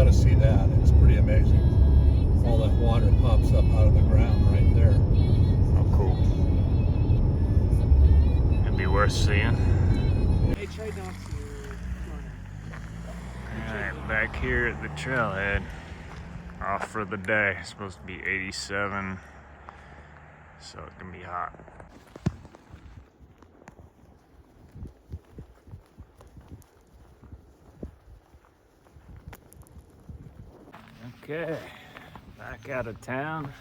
got to see that. It's pretty amazing. All that water pops up out of the ground right there. Oh, cool. It'd be worth seeing. Alright, back here at the trailhead, off for the day. It's supposed to be 87, so it's gonna be hot. Okay, back out of town,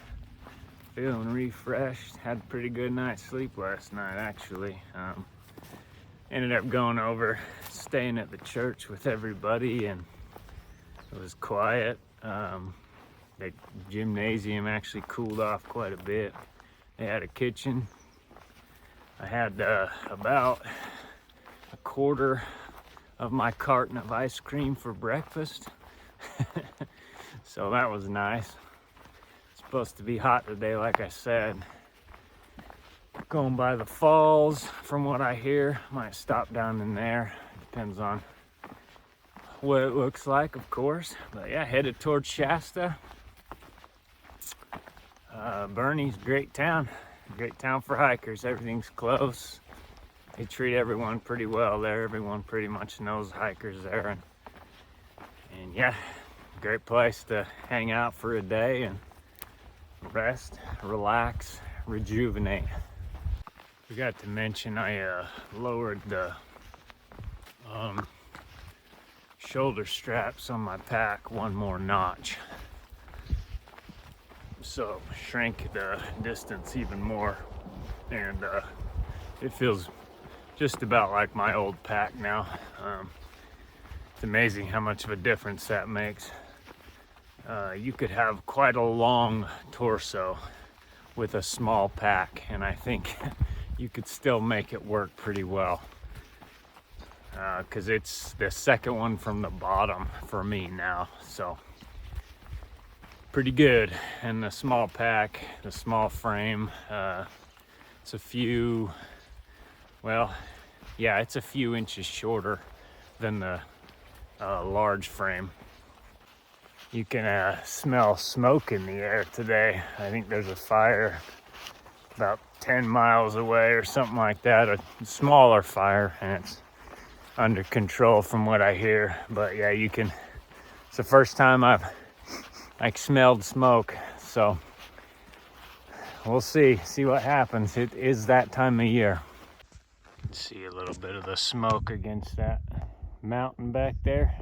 feeling refreshed. Had a pretty good night's sleep last night, actually. Ended up going over, staying at the church with everybody, and it was quiet. The gymnasium actually cooled off quite a bit. They had a kitchen. I had about a quarter of my carton of ice cream for breakfast. So that was nice. It's supposed to be hot today, like I said. Going by the falls, from what I hear. Might stop down in there. Depends on what it looks like, of course. But yeah, headed towards Shasta. Burney's a great town for hikers. Everything's close. They treat everyone pretty well there. Everyone pretty much knows hikers there, and yeah, great place to hang out for a day and rest, relax, rejuvenate. Forgot to mention I lowered the shoulder straps on my pack one more notch, so shrank the distance even more, and it feels just about like my old pack now. It's amazing how much of a difference that makes. You could have quite a long torso with a small pack, and I think you could still make it work pretty well, because it's the second one from the bottom for me now, so pretty good. And the small pack, the small frame, it's a few, well, yeah, it's a few inches shorter than the large frame. You can smell smoke in the air today. I think there's a fire about 10 miles away or something like that, a smaller fire, and it's under control from what I hear. But yeah, you can, it's the first time I've like smelled smoke, so we'll see what happens. It is that time of year. See a little bit of the smoke against that mountain back there.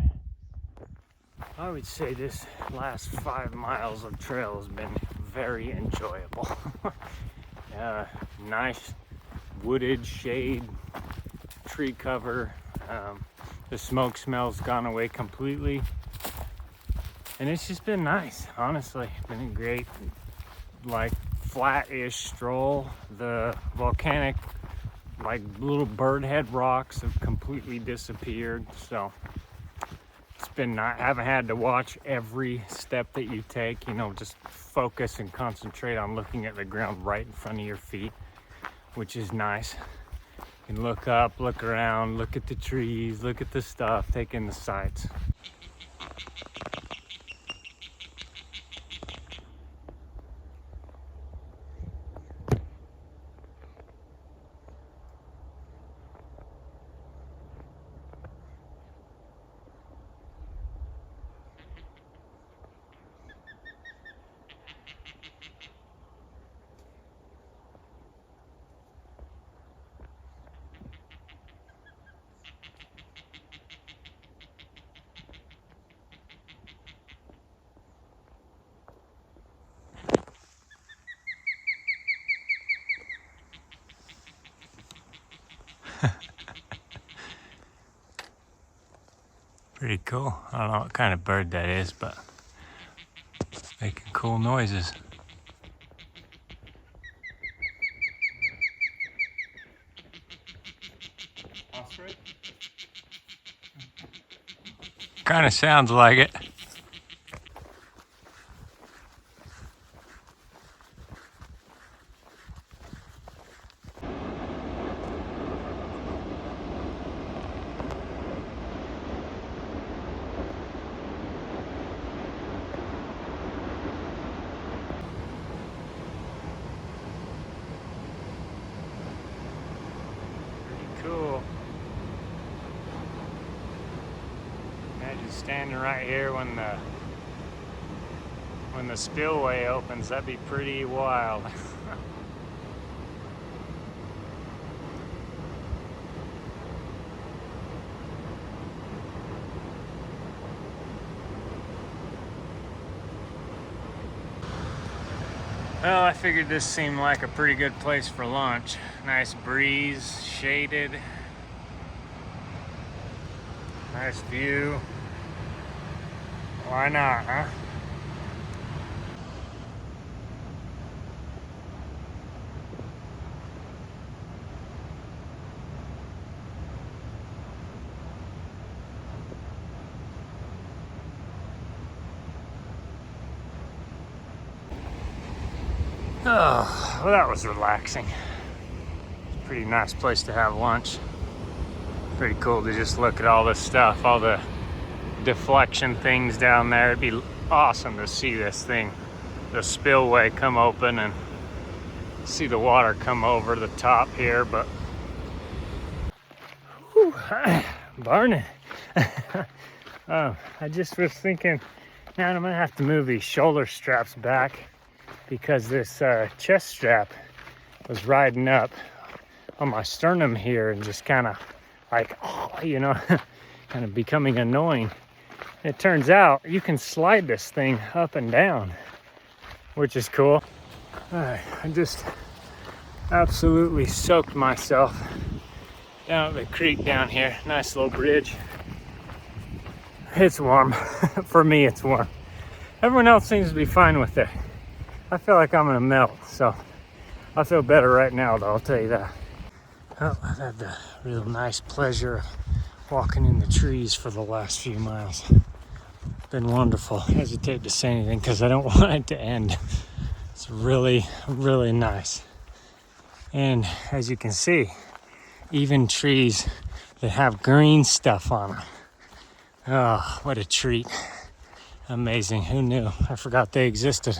I would say this last 5 miles of trail has been very enjoyable. Nice wooded shade, tree cover. The smoke smell's gone away completely, and it's just been nice. Honestly, been a great, like, flat-ish stroll. The volcanic, like, little bird head rocks have completely disappeared, so it's been nice. I haven't had to watch every step that you take, you know, just focus and concentrate on looking at the ground right in front of your feet, which is nice. You can look up, look around, look at the trees, look at the stuff, take in the sights. Pretty cool. I don't know what kind of bird that is, but making cool noises. Osprey? Kind of sounds like it. Standing right here when the spillway opens, that'd be pretty wild. Well, I figured this seemed like a pretty good place for lunch. Nice breeze, shaded. Nice view. Why not, huh? Oh, well, that was relaxing. Pretty nice place to have lunch. Pretty cool to just look at all this stuff, all the deflection things down there. It'd be awesome to see this thing, the spillway, come open and see the water come over the top here, but whew, burning. I just was thinking, man, I'm gonna have to move these shoulder straps back because this chest strap was riding up on my sternum here and just kind of like, oh, you know, kind of becoming annoying. It turns out you can slide this thing up and down, which is cool. I just absolutely soaked myself down at the creek down here. Nice little bridge. It's warm. For me, it's warm. Everyone else seems to be fine with it. I feel like I'm gonna melt, so I feel better right now, though, I'll tell you that. Oh, I've had the real nice pleasure of walking in the trees for the last few miles. Been wonderful. I hesitate to say anything because I don't want it to end. It's really, really nice. And as you can see, even trees that have green stuff on them. Oh, what a treat. Amazing. Who knew? I forgot they existed.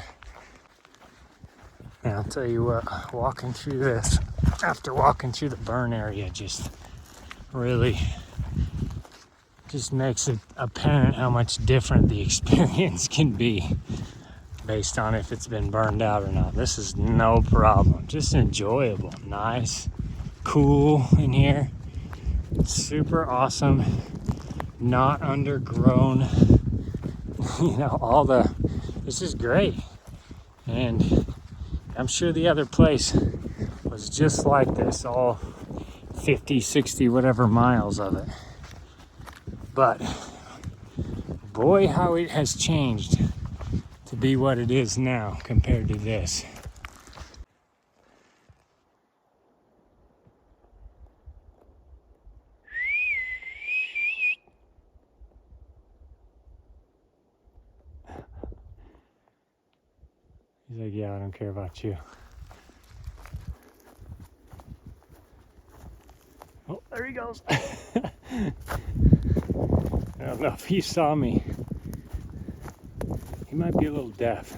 And I'll tell you what, walking through this, after walking through the burn area, just really just makes it apparent how much different the experience can be based on if it's been burned out or not. This is no problem, just enjoyable, nice, cool in here, super awesome, not undergrown, you know, this is great. And I'm sure the other place was just like this, all 50, 60, whatever miles of it. But boy, how it has changed to be what it is now compared to this. He's like, yeah, I don't care about you. Oh, there he goes. I don't know if he saw me. He might be a little deaf.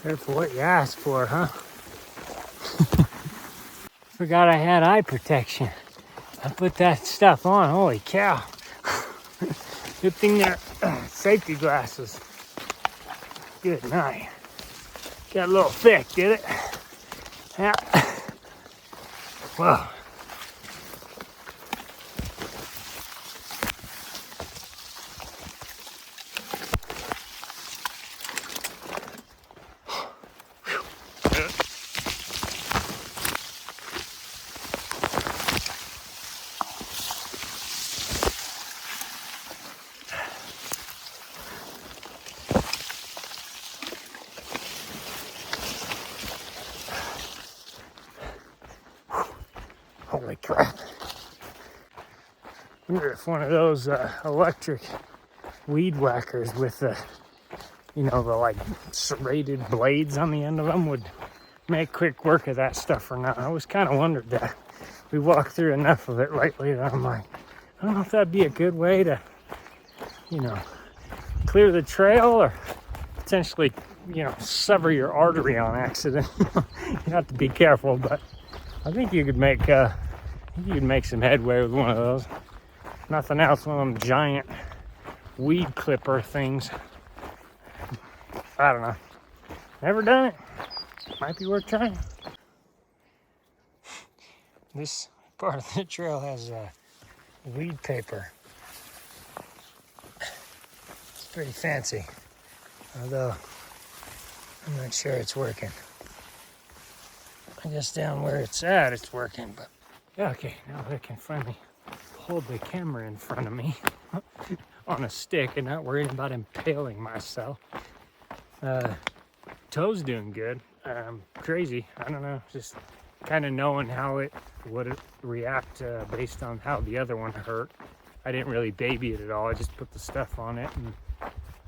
Careful what you ask for, huh? Forgot I had eye protection. I put that stuff on, holy cow. Good thing they're safety glasses. Good night. Got a little thick, did it? Yeah. Whoa. crap. I wonder if one of those electric weed whackers with the, you know, the like serrated blades on the end of them would make quick work of that stuff or not. I always kind of wondered that. We walked through enough of it lately that I'm like, I don't know if that'd be a good way to, you know, clear the trail or potentially, you know, sever your artery on accident. You have to be careful, but I think you could make some headway with one of those. Nothing else, one of them giant weed clipper things. I don't know. Never done it. Might be worth trying. This part of the trail has weed paper. It's pretty fancy, although I'm not sure it's working. I guess down where it's at, it's working, but yeah, okay, now I can finally hold the camera in front of me on a stick and not worrying about impaling myself. Toe's doing good. Crazy, I don't know, just kind of knowing how it would react based on how the other one hurt. I didn't really baby it at all. I just put the stuff on it, and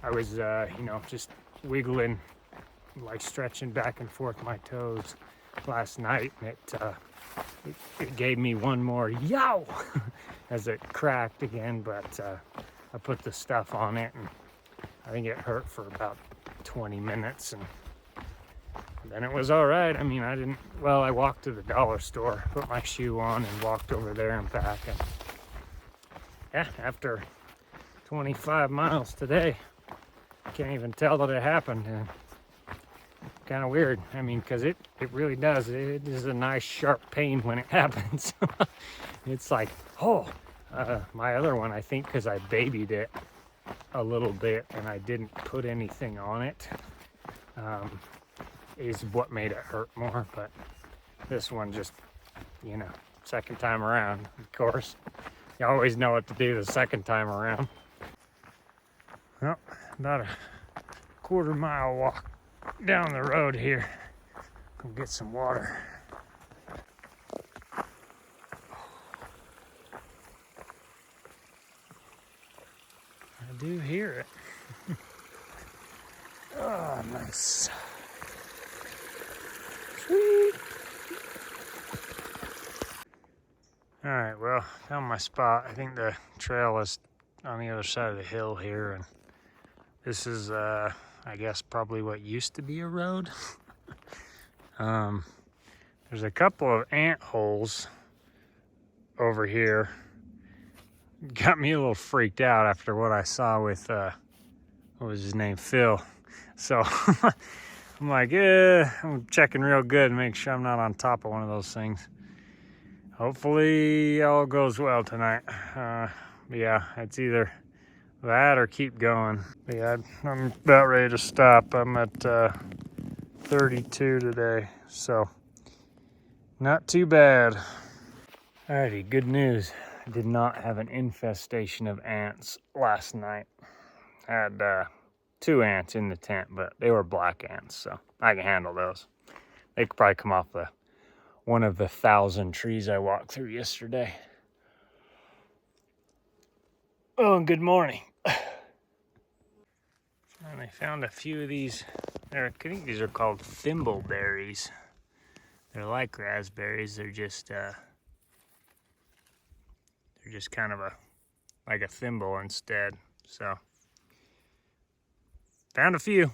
I was, you know, just wiggling, like stretching back and forth my toes last night, and it gave me one more yow as it cracked again. But I put the stuff on it, and I think it hurt for about 20 minutes, and then it was all right. I mean, I walked to the dollar store, put my shoe on, and walked over there and back. And yeah, after 25 miles today, I can't even tell that it happened. And kind of weird. I mean, because it really does. It is a nice sharp pain when it happens. It's like, oh, my other one, I think, because I babied it a little bit and I didn't put anything on it, is what made it hurt more. But this one just, you know, second time around, of course. You always know what to do the second time around. Well, about a quarter-mile walk down the road here. Go get some water. I do hear it. Oh, nice. Sweet. All right, well, found my spot. I think the trail is on the other side of the hill here, and this is, I guess, probably what used to be a road. There's a couple of ant holes over here. Got me a little freaked out after what I saw with, what was his name, Phil. So I'm like, I'm checking real good and make sure I'm not on top of one of those things. Hopefully all goes well tonight. Yeah, it's either that or keep going. Yeah, I'm about ready to stop. I'm at 32 today, so not too bad. Alrighty, good news. I did not have an infestation of ants last night. I had 2 ants in the tent, but they were black ants, so I can handle those. They could probably come off one of the 1,000 trees I walked through yesterday. Oh, and good morning. And I found a few of these. I think these are called thimbleberries. They're like raspberries. They're just kind of like a thimble instead. So found a few.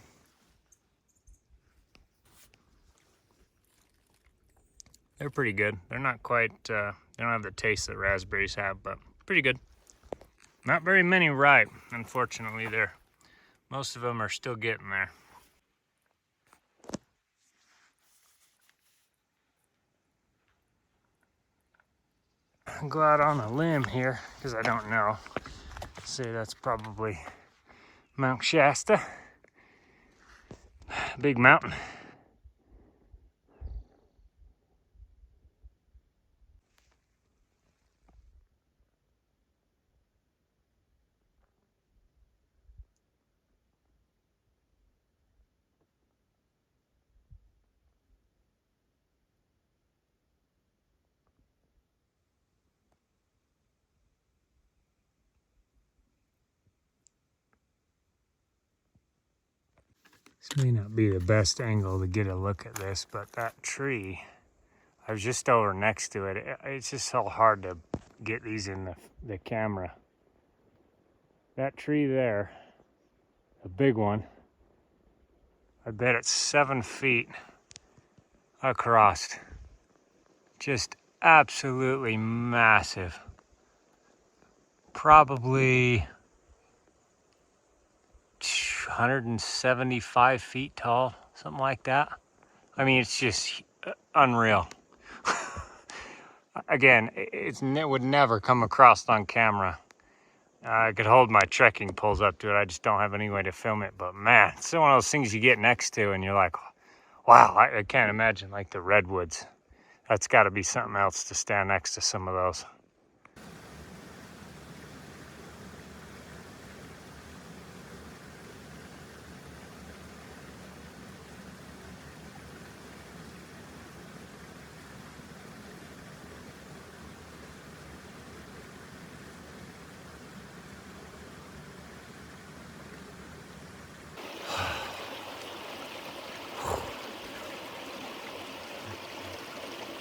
They're pretty good. They're not quite, they don't have the taste that raspberries have, but pretty good. Not very many ripe, unfortunately. Most of them are still getting there. I'll go out on a limb here, because I don't know. Say that's probably Mt Shasta. Big mountain. This may not be the best angle to get a look at this, but that tree, I was just over next to it. It's just so hard to get these in the camera. That tree there, a big one, I bet it's 7 feet across. Just absolutely massive. Probably 175 feet tall, something like that. I mean, it's just unreal. Again, it would never come across on camera. I could hold my trekking poles up to it. I just don't have any way to film it. But man, it's one of those things you get next to and you're like, wow, I can't imagine like the redwoods. That's got to be something else to stand next to some of those.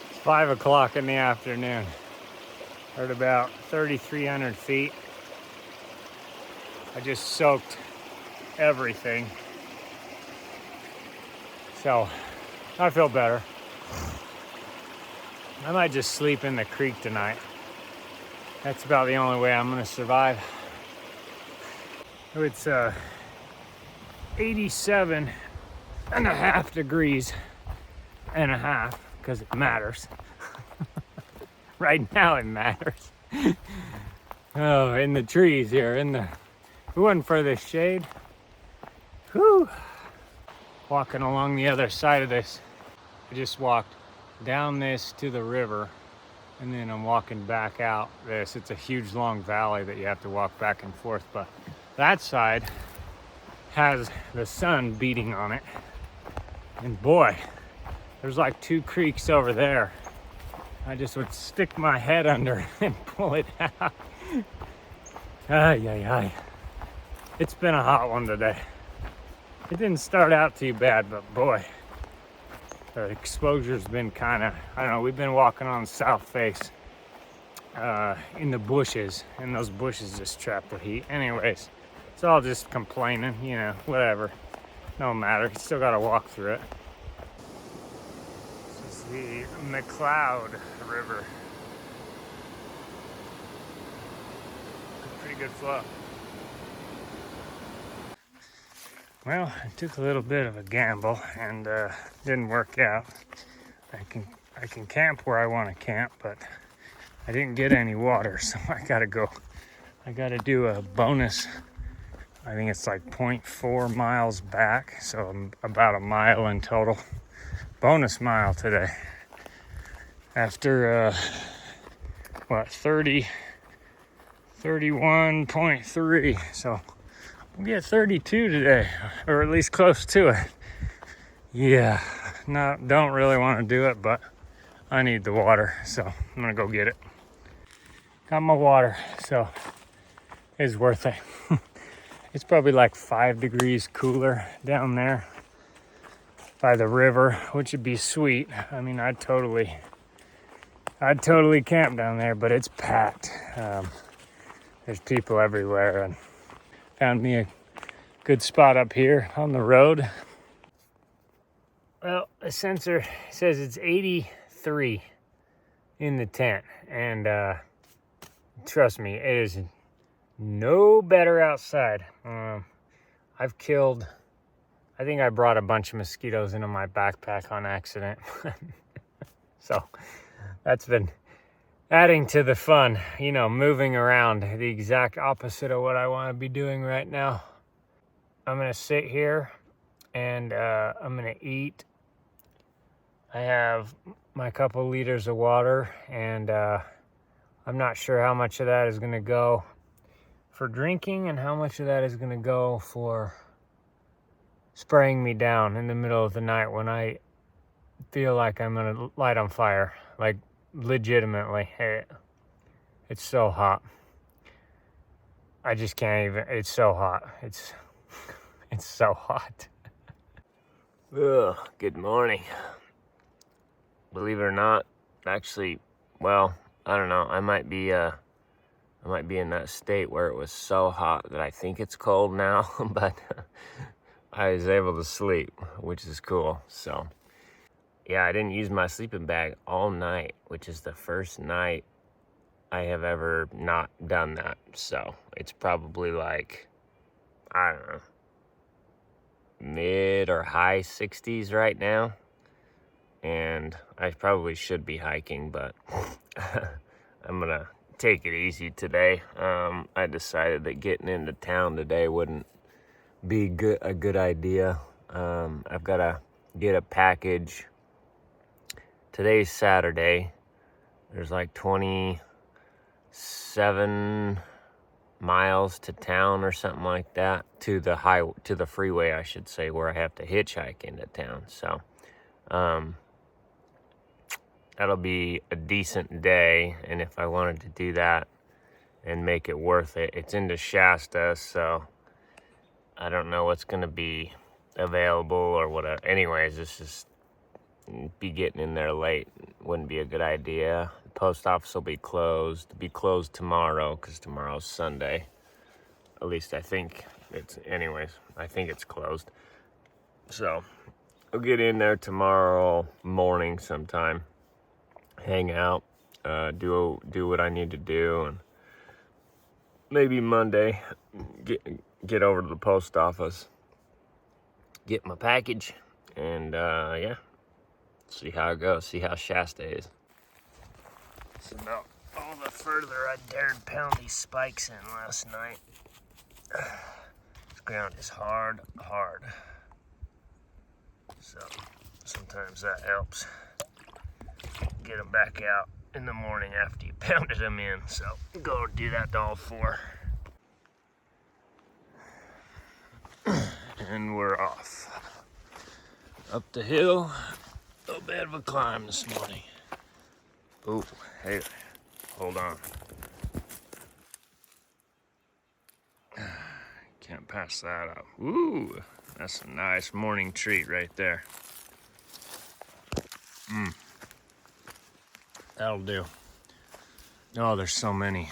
It's 5 o'clock in the afternoon. We're at about 3,300 feet. I just soaked everything. So I feel better. I might just sleep in the creek tonight. That's about the only way I'm gonna survive. It's 87.5 degrees and a half, because it matters. Right now it matters. Oh, in the trees here, we went for the shade. Whew. Walking along the other side of this. I just walked down this to the river, and then I'm walking back out this. It's a huge long valley that you have to walk back and forth, but that side has the sun beating on it. And boy, there's like 2 creeks over there. I just would stick my head under and pull it out. Ay, ay, ay. It's been a hot one today. It didn't start out too bad, but boy, the exposure's been kind of, I don't know, we've been walking on the south face in the bushes, and those bushes just trap the heat. Anyways, it's all just complaining, you know, whatever. No matter, you still gotta walk through it. This is the McLeod River. Pretty good flow. Well, I took a little bit of a gamble and didn't work out. I can camp where I want to camp, but I didn't get any water, so I gotta do a bonus. I think it's like 0.4 miles back, so I'm about a mile in total. Bonus mile today. After 31.3, so we'll get 32 today, or at least close to it. Yeah, no, don't really want to do it, but I need the water, so I'm gonna go get it. Got my water, so it's worth it. It's probably like 5 degrees cooler down there by the river, which would be sweet. I mean, I'd totally camp down there, but it's packed. There's people everywhere, and found me a good spot up here on the road. Well, the sensor says it's 83 in the tent, and trust me, it is no better outside. I've killed, I think I brought a bunch of mosquitoes into my backpack on accident. So that's been adding to the fun, you know, moving around, the exact opposite of what I want to be doing right now. I'm gonna sit here and I'm gonna eat. I have my couple liters of water, and I'm not sure how much of that is gonna go for drinking and how much of that is gonna go for spraying me down in the middle of the night when I feel like I'm gonna light on fire. Like, legitimately, it's so hot. I just can't even, it's so hot. It's so hot. Ugh, good morning. Believe it or not, actually, well, I don't know. I might be in that state where it was so hot that I think it's cold now, but I was able to sleep, which is cool. So, yeah, I didn't use my sleeping bag all night, which is the first night I have ever not done that. So, it's probably like, I don't know, mid or high 60s right now. And I probably should be hiking, but I'm gonna take it easy today. I decided that getting into town today wouldn't be a good idea. I've got to get a package. Today's Saturday. There's like 27 miles to town or something like that, to the freeway, I should say, where I have to hitchhike into town. So, that'll be a decent day, and if I wanted to do that and make it worth it, it's into Shasta, so I don't know what's gonna be available or whatever. Anyways, this is be getting in there late. Wouldn't be a good idea. The post office will be closed. It'll be closed tomorrow because tomorrow's Sunday. At least I think I think it's closed. So I'll get in there tomorrow morning sometime, hang out, do what I need to do, and maybe Monday get over to the post office, get my package, and yeah, see how it goes, see how Shasta is. It's about all the further I dared pound these spikes in last night. This ground is hard. So sometimes that helps. Get them back out in the morning after you pounded them in. So go do that to all four. And we're off. Up the hill. A little bit of a climb this morning. Oh, hey, hold on. Can't pass that up. Ooh, that's a nice morning treat right there. That'll do. Oh, there's so many.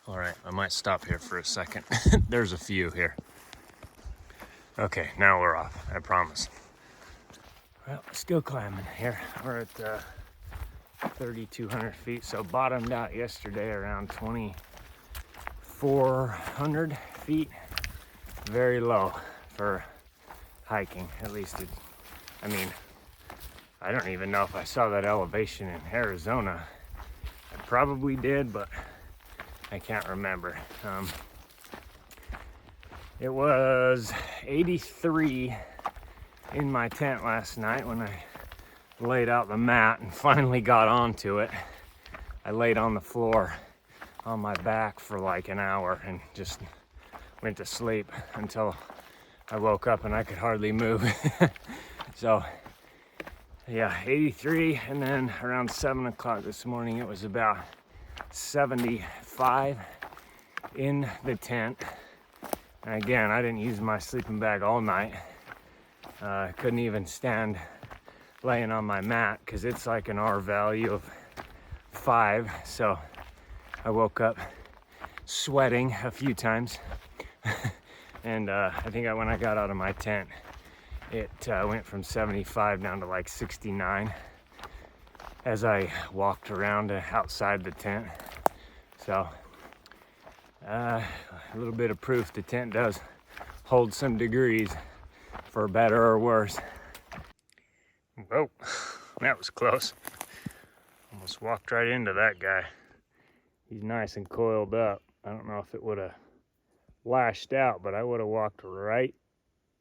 All right, I might stop here for a second. There's a few here. Okay, now we're off, I promise. Well, still climbing here. We're at 3,200 feet, so bottomed out yesterday around 2,400 feet. Very low for hiking, at least I don't even know if I saw that elevation in Arizona. I probably did, but I can't remember. It was 83 in my tent last night when I laid out the mat and finally got onto it. I laid on the floor on my back for like an hour and just went to sleep until I woke up and I could hardly move. So yeah, 83, and then around 7 o'clock this morning it was about 75 in the tent. And again, I didn't use my sleeping bag all night. I couldn't even stand laying on my mat because it's like an R value of 5. So I woke up sweating a few times. And I think when I got out of my tent, it went from 75 down to like 69 as I walked around outside the tent. So a little bit of proof the tent does hold some degrees, for better or worse. Whoa, that was close. Almost walked right into that guy. He's nice and coiled up. I don't know if it would have lashed out, but I would have walked right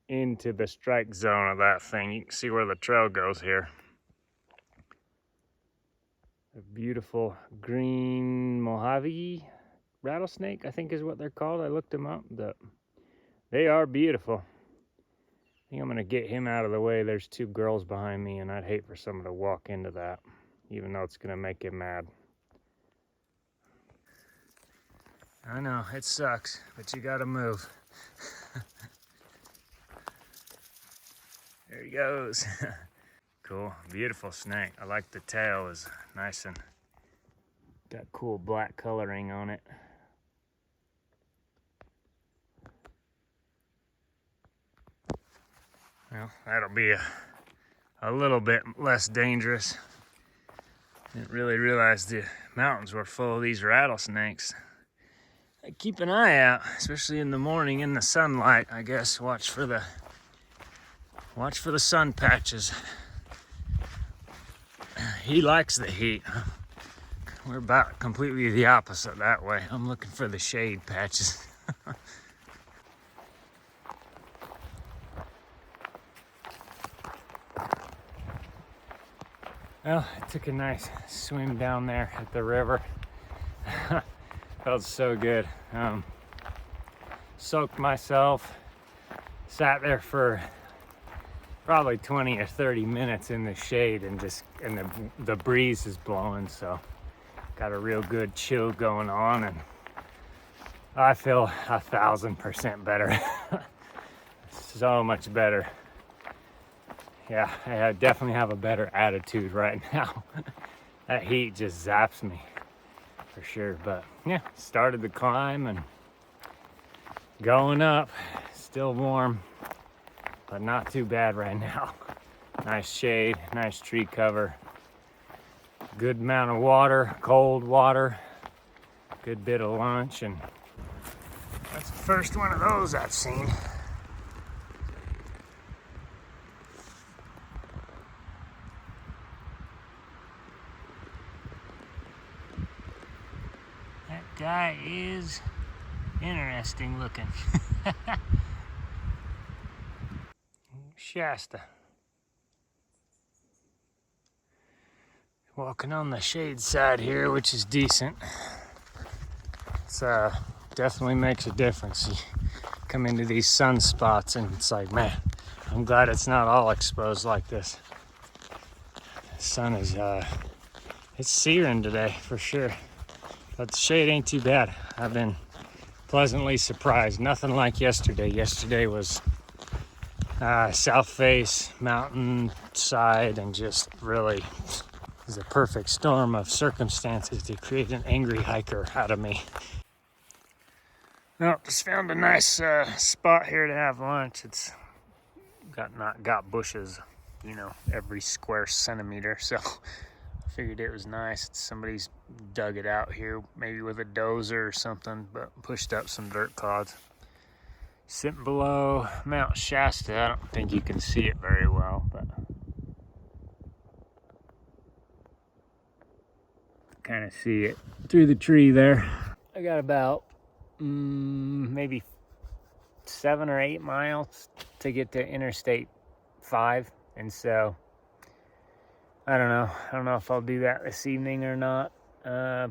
into the strike zone of that thing. You can see where the trail goes here. A beautiful green Mojave rattlesnake, I think is what they're called. I looked them up. They are beautiful. I think I'm gonna get him out of the way. There's 2 girls behind me, and I'd hate for someone to walk into that, even though it's gonna make him mad. I know, it sucks, but you gotta move. There he goes. Cool, beautiful snake. I like the tail is nice and got cool black coloring on it. Well, that'll be a little bit less dangerous. Didn't really realize the mountains were full of these rattlesnakes. I keep an eye out, especially in the morning in the sunlight, I guess. Watch for the sun patches. He likes the heat. We're about completely the opposite that way. I'm looking for the shade patches. Well, I took a nice swim down there at the river. Felt so good. Soaked myself, sat there for probably 20 or 30 minutes in the shade, and the breeze is blowing, so got a real good chill going on, and I feel 1,000% better. So much better. Yeah, I definitely have a better attitude right now. That heat just zaps me for sure. But yeah, started the climb and going up. Still warm, but not too bad right now. Nice shade, nice tree cover. Good amount of water, cold water. Good bit of lunch, and that's the first one of those I've seen. Guy is interesting looking. Shasta. Walking on the shade side here, which is decent. It's definitely makes a difference. You come into these sunspots and it's like, man, I'm glad it's not all exposed like this. The sun is it's searing today for sure. But the shade ain't too bad. I've been pleasantly surprised. Nothing like yesterday. Yesterday was south face, mountain side, and just really was a perfect storm of circumstances to create an angry hiker out of me. Well, just found a nice spot here to have lunch. It's not got bushes, you know, every square centimeter, so figured it was nice. Somebody's dug it out here, maybe with a dozer or something, but pushed up some dirt clods. Sitting below Mt Shasta. I don't think you can see it very well, but kind of see it through the tree there. I got about maybe 7 or 8 miles to get to Interstate 5, and so I don't know if I'll do that this evening or not.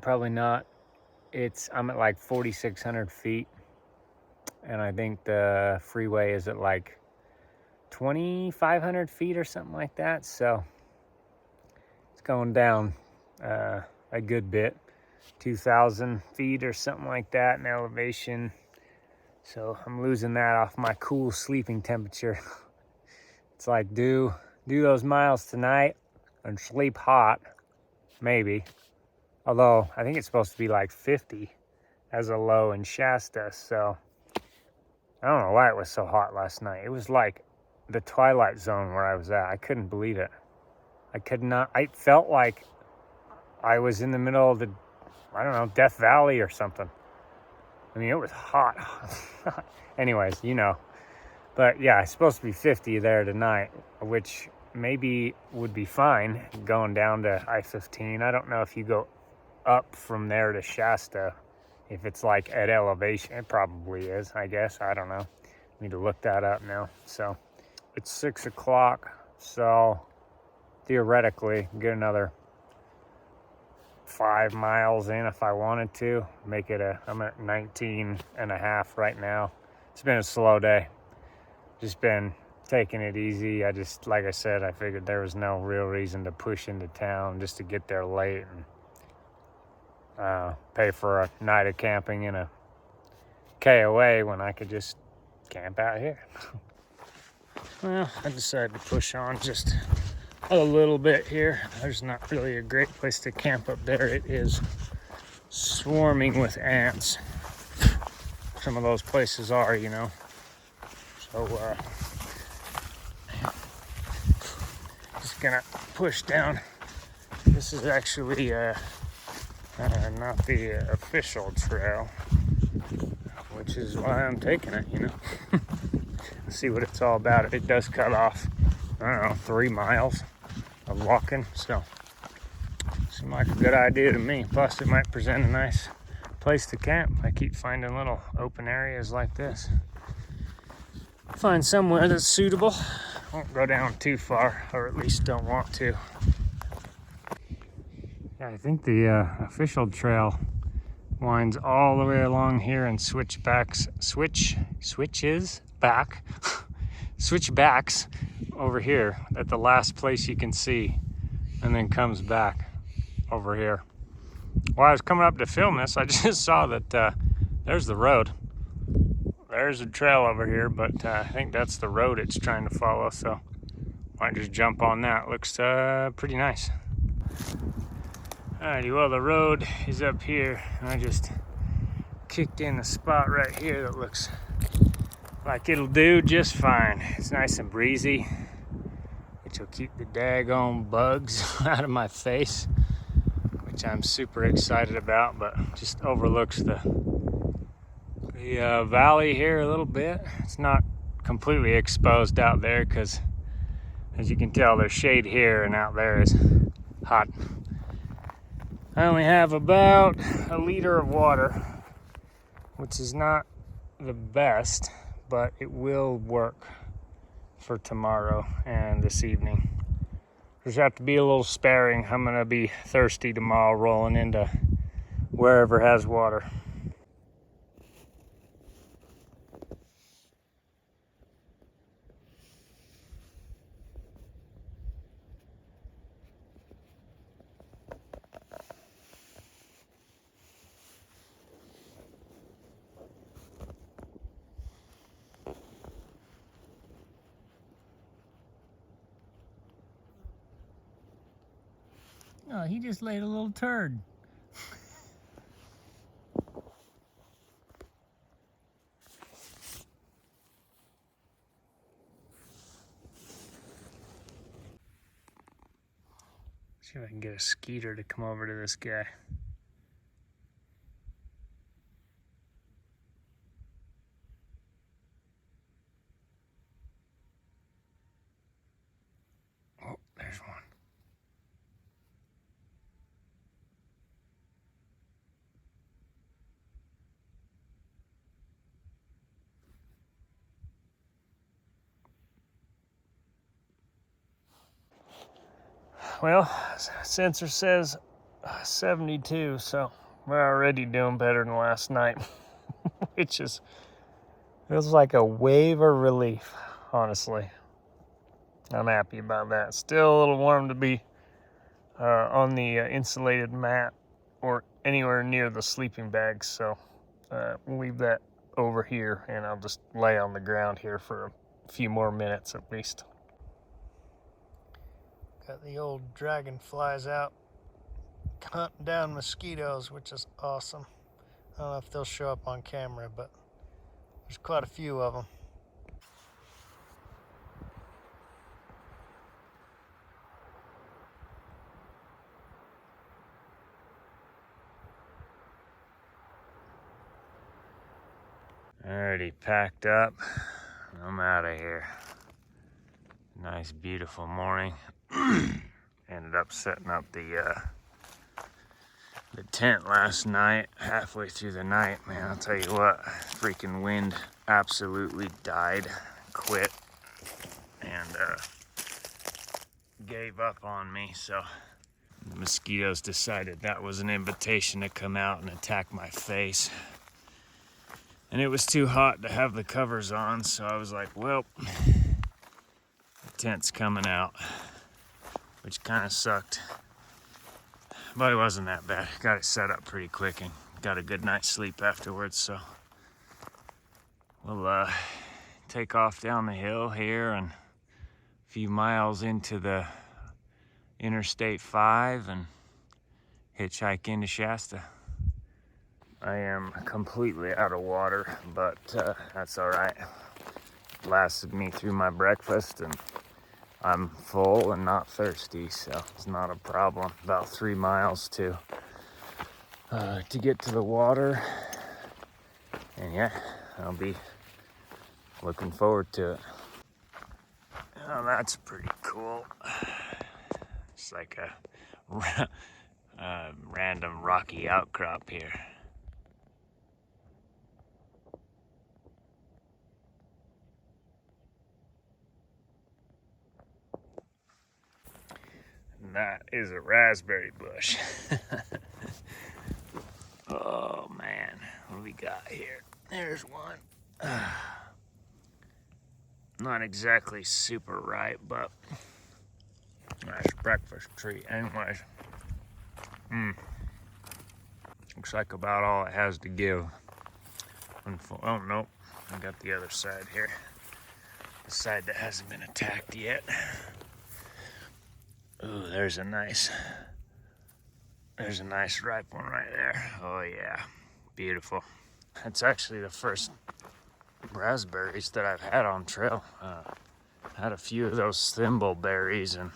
Probably not. I'm at like 4,600 feet, and I think the freeway is at like 2,500 feet or something like that. So it's going down a good bit, 2,000 feet or something like that in elevation. So I'm losing that off my cool sleeping temperature. It's like do those miles tonight and sleep hot, maybe. Although I think it's supposed to be like 50 as a low in Shasta, so I don't know why it was so hot last night. It was like the twilight zone where I was at. I couldn't believe it. I felt like I was in the middle of Death Valley or something. I mean, it was hot. Anyways, you know. But yeah, it's supposed to be 50 there tonight, which maybe would be fine going down to I-15. I don't know if you go up from there to Shasta, if it's like at elevation. It probably is, I guess. I don't know. Need to look that up now. So it's 6 o'clock, so theoretically get another 5 miles in if I wanted to. I'm at 19 and a half right now. It's been a slow day. Just been taking it easy. Like I said, I figured there was no real reason to push into town just to get there late and pay for a night of camping in a KOA when I could just camp out here. Well, I decided to push on just a little bit here. There's not really a great place to camp up there. It is swarming with ants. Some of those places are, you know. So, just gonna push down. This is actually not the official trail, which is why I'm taking it, you know. See what it's all about. It does cut off, I don't know, 3 miles of walking, so seemed like a good idea to me. Plus, it might present a nice place to camp. I keep finding little open areas like this. Find somewhere that's suitable. Won't go down too far, or at least don't want to. Yeah, I think the official trail winds all the way along here and switches back switchbacks over here at the last place you can see, and then comes back over here. While I was coming up to film this, I just saw that there's the road. There's a trail over here, but I think that's the road it's trying to follow, so might just jump on that. Looks pretty nice. Alrighty, well, the road is up here, and I just kicked in a spot right here that looks like it'll do just fine. It's nice and breezy, which will keep the daggone bugs out of my face, which I'm super excited about, but just overlooks the valley here a little bit. It's not completely exposed out there because, as you can tell, there's shade here and out there is hot. I only have about a liter of water, which is not the best, but it will work for tomorrow and this evening. Just have to be a little sparing. I'm gonna be thirsty tomorrow rolling into wherever has water. Oh, he just laid a little turd. See if I can get a skeeter to come over to this guy. Oh, there's one. Well, sensor says 72, so we're already doing better than last night, which is, feels like a wave of relief, honestly. I'm happy about that. Still a little warm to be on the insulated mat or anywhere near the sleeping bags, so we'll leave that over here and I'll just lay on the ground here for a few more minutes at least. Got the old dragonflies out hunting down mosquitoes, which is awesome. I don't know if they'll show up on camera, but there's quite a few of them. Already packed up. I'm out of here. Nice, beautiful morning. Ended up setting up the tent last night, halfway through the night. Man, I'll tell you what, freaking wind absolutely died, quit, and gave up on me. So the mosquitoes decided that was an invitation to come out and attack my face. And it was too hot to have the covers on, so I was like, well, the tent's coming out, which kind of sucked. But it wasn't that bad. Got it set up pretty quick and got a good night's sleep afterwards, so we'll take off down the hill here and few miles into the Interstate 5 and hitchhike into Shasta. I am completely out of water, but that's all right. Lasted me through my breakfast, and I'm full and not thirsty, so it's not a problem. About 3 miles to get to the water, and yeah, I'll be looking forward to it. Oh, that's pretty cool. It's like a random rocky outcrop here. And that is a raspberry bush. Oh man, what we got here? There's one. Not exactly super ripe, but nice breakfast treat anyways. Looks like about all it has to give. Oh nope, I got the other side here. The side that hasn't been attacked yet. Ooh, there's a nice ripe one right there. Oh yeah, beautiful. That's actually the first raspberries that I've had on trail. Had a few of those thimble berries and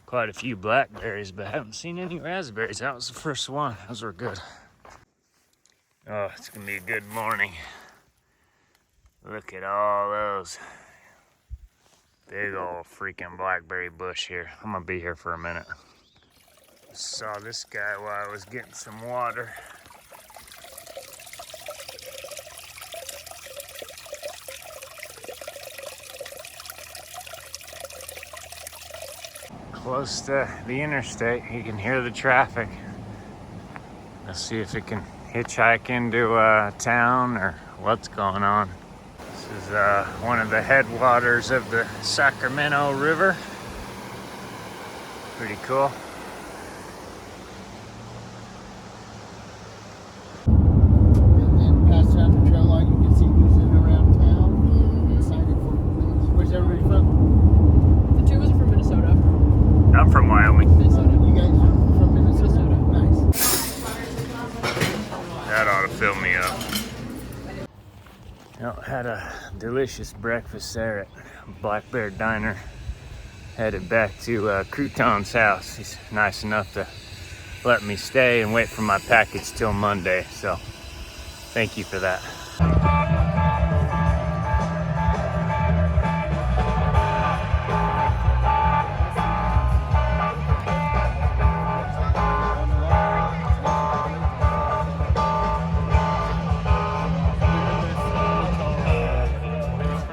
quite a few blackberries, but I haven't seen any raspberries. That was the first one. Those were good. Oh, it's gonna be a good morning. Look at all those big old freaking blackberry bush here. I'm gonna be here for a minute. Saw this guy while I was getting some water. Close to the interstate, you can hear the traffic. Let's see if it can hitchhike into town or what's going on. This is one of the headwaters of the Sacramento River. Pretty cool. And then pass down the trail line, you can see who's in and around town. Excited for things. Where's everybody from? The two of us are from Minnesota. I'm from Wyoming. Minnesota. You guys are from Minnesota? Nice. That ought to fill me up. Well, had a delicious breakfast there at Black Bear Diner. Headed back to Crouton's house. He's nice enough to let me stay and wait for my package till Monday. So thank you for that.